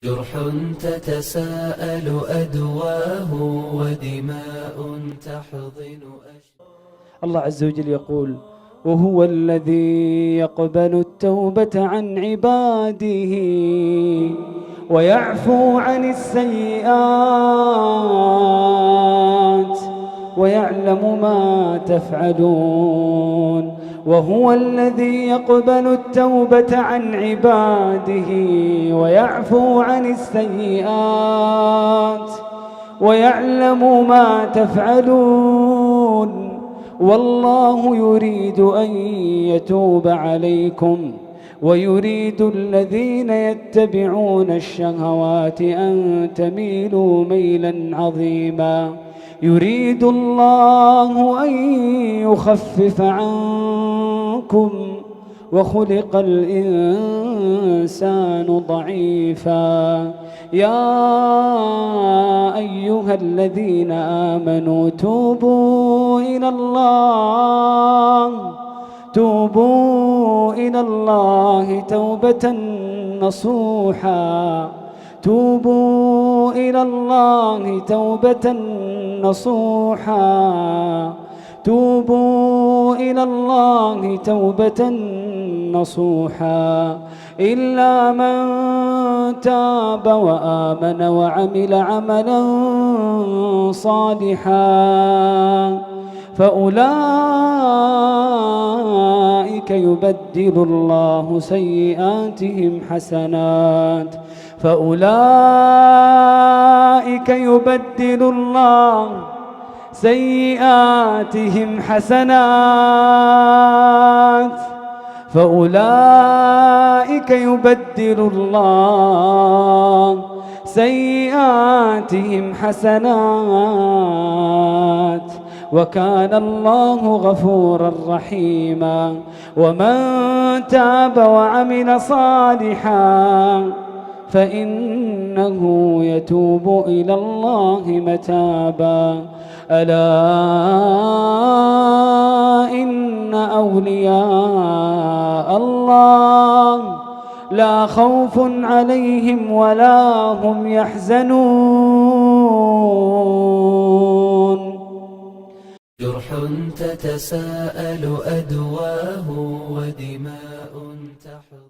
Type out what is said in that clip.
جرح تتساءل أدواه ودماء تحضن الله عز وجل يقول: وهو الذي يقبل التوبة عن عباده ويعفو عن السيئات ويعلم ما تفعلون. وهو الذي يقبل التوبة عن عباده ويعفو عن السيئات ويعلم ما تفعلون. والله يريد أن يتوب عليكم ويريد الذين يتبعون الشهوات أن تميلوا ميلا عظيما. يريد الله أن يخفف عنكم وخلق الإنسان ضعيفا. يا أيها الذين آمنوا توبوا إلى الله توبة نصوحا. توبوا إلى الله توبة نصوحا. توبوا إلى الله توبة نصوحا. إلا من تاب وآمن وعمل عملا صالحا فأولئك يبدل الله سيئاتهم حسنات. فأولئك يبدل الله سيئاتهم حسنات. فأولئك يبدل الله سيئاتهم حسنات وكان الله غفورا رحيما. ومن تاب وعمل صالحا فإنه يتوب إلى الله متابا. ألا إن أولياء الله لا خوف عليهم ولا هم يحزنون. جرح تتساءل أدواه ودماء تحضن